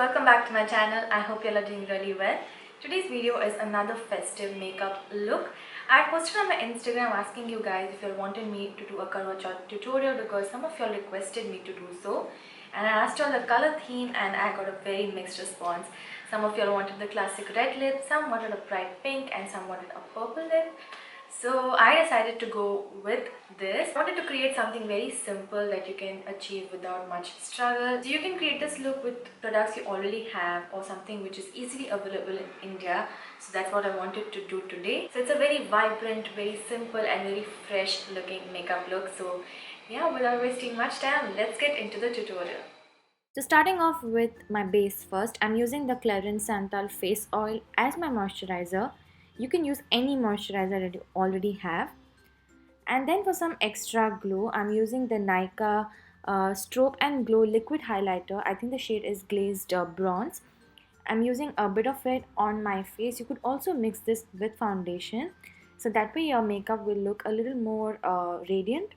welcome back to my channel. I hope you all are doing really well. Today's video is another festive makeup look. I posted on my Instagram asking you guys if you wanted me to do a Karwachauth tutorial because some of you all requested me to do so. And I asked all the color theme and I got a very mixed response. Some of you all wanted the classic red lip, some wanted a bright pink and some wanted a purple lip. So I decided to go with this. I wanted to create something very simple that you can achieve without much struggle. So you can create this look with products you already have or something which is easily available in India. So that's what I wanted to do today. So it's a very vibrant, very simple and very fresh looking makeup look. So yeah, without wasting much time, let's get into the tutorial. So starting off with my base first, I'm using the Clarins Santal face oil as my moisturizer. You can use any moisturizer that you already have. And then for some extra glow, I'm using the Nykaa Strobe and Glow liquid highlighter. I think the shade is glazed bronze. I'm using a bit of it on my face. You could also mix this with foundation, so that way your makeup will look a little more radiant.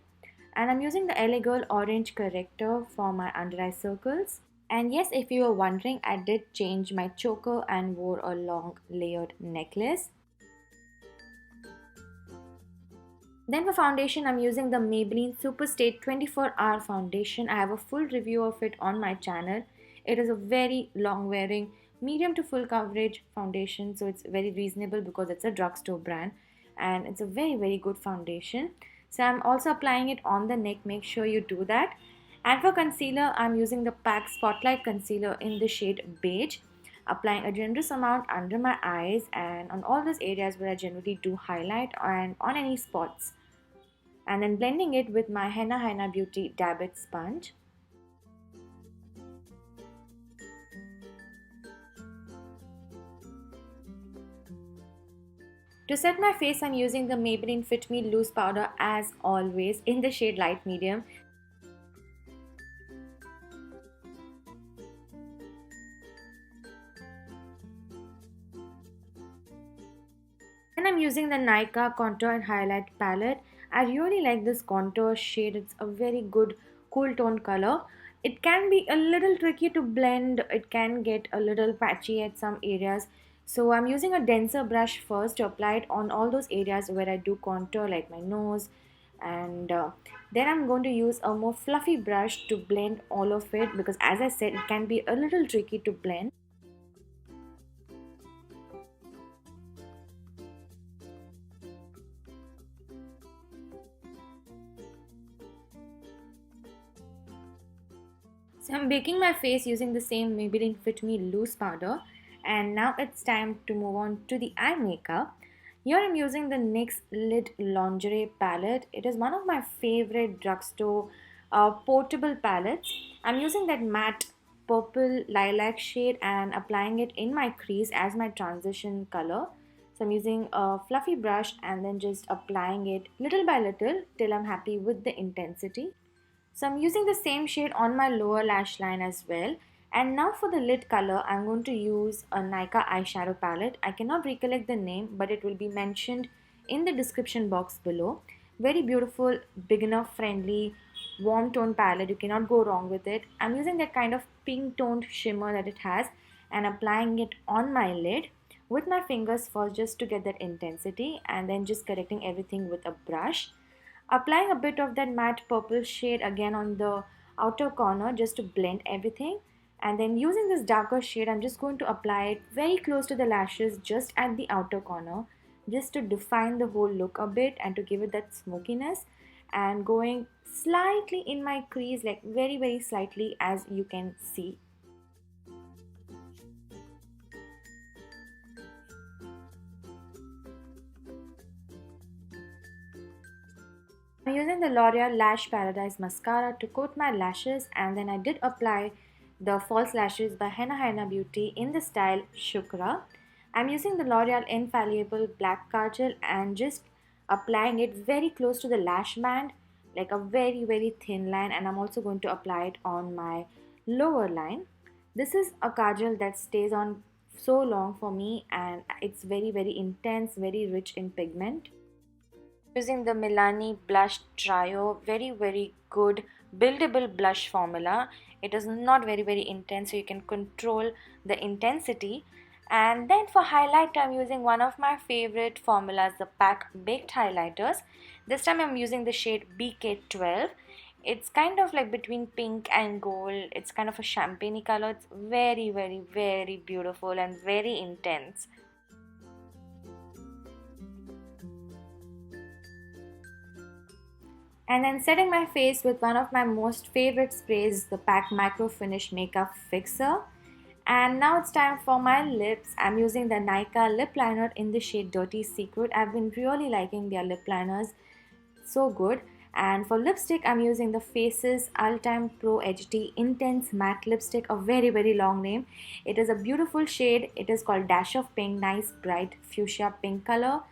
And I'm using the LA Girl orange corrector for my under eye circles. And yes, if you were wondering, I did change my choker and wore a long layered necklace. Then for foundation, I'm using the Maybelline Superstay 24-hour foundation. I have a full review of it on my channel. It is a very long wearing, medium to full coverage foundation, so it's very reasonable because it's a drugstore brand and it's a very good foundation. So I'm also applying it on the neck. Make sure you do that. And for concealer, I'm using the PAC Spotlight Concealer in the shade beige. Applying a generous amount under my eyes and on all those areas where I generally do highlight and on any spots. And then blending it with my Henaa Hainaa Beauty Dab It sponge. To set my face, I'm using the Maybelline Fit Me Loose Powder as always in the shade light medium. And I'm using the Nykaa Contour and Highlight Palette. I really like this contour shade. It's a very good cool tone color. It can be a little tricky to blend. It can get a little patchy at some areas. So I'm using a denser brush first to apply it on all those areas where I do contour, like my nose. And then I'm going to use a more fluffy brush to blend all of it because, as I said, it can be a little tricky to blend. So I'm baking my face using the same Maybelline Fit Me Loose Powder. And now it's time to move on to the eye makeup. Here I'm using the NYX Lid Lingerie palette. It is one of my favorite drugstore portable palettes. I'm using that matte purple lilac shade and applying it in my crease as my transition color. So I'm using a fluffy brush and then just applying it little by little till I'm happy with the intensity. So I'm using the same shade on my lower lash line as well. And now for the lid color, I'm going to use a Nykaa eyeshadow palette. I cannot recollect the name, but it will be mentioned in the description box below. Very beautiful, beginner friendly, warm tone palette. You cannot go wrong with it. I'm using that kind of pink toned shimmer that it has and applying it on my lid with my fingers first just to get that intensity, and then just correcting everything with a brush. Applying a bit of that matte purple shade again on the outer corner just to blend everything. And then using this darker shade, I'm just going to apply it very close to the lashes, just at the outer corner, just to define the whole look a bit and to give it that smokiness. And going slightly in my crease, like very slightly, as you can see. I'm using the Loreal Lash Paradise Mascara to coat my lashes, and then I did apply the false lashes by Henaa Hainaa Beauty in the style Shuqra. I'm using the Loreal Infallible Black Kajal and just applying it very close to the lash band, like a very thin line, and I'm also going to apply it on my lower line. This is a kajal that stays on so long for me and it's very intense, very rich in pigment. Using the Milani blush trio, very good buildable blush formula. It is not very intense, so you can control the intensity. And then for highlight, I'm using one of my favorite formulas, the Pack Baked Highlighters. This time I'm using the shade BK12. It's kind of like between pink and gold. It's kind of a champagne color. It's very beautiful and very intense. And then setting my face with one of my most favorite sprays, the Pack Microfinish Makeup Fixer. And now it's time for my lips. I'm using the Nykaa lip liner in the shade Dirty Secret. I've been really liking their lip liners, so good. And for lipstick, I'm using the Faces Ultime Pro HD Intense Matte Lipstick, a very long name. It is a beautiful shade. It is called Dash of Pink, nice bright fuchsia pink color.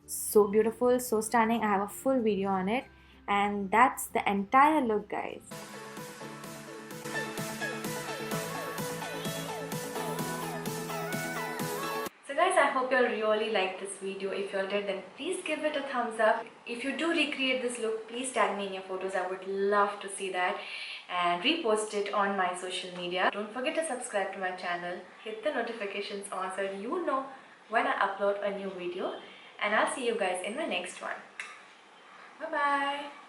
So beautiful, so stunning. I have a full video on it. And that's the entire look, guys. So guys, I hope you all really liked this video. If you all did, then please give it a thumbs up. If you do recreate this look, please tag me in your photos. I would love to see that, and repost it on my social media. Don't forget to subscribe to my channel. Hit the notifications on so you know when I upload a new video. And I'll see you guys in my next one. Bye bye.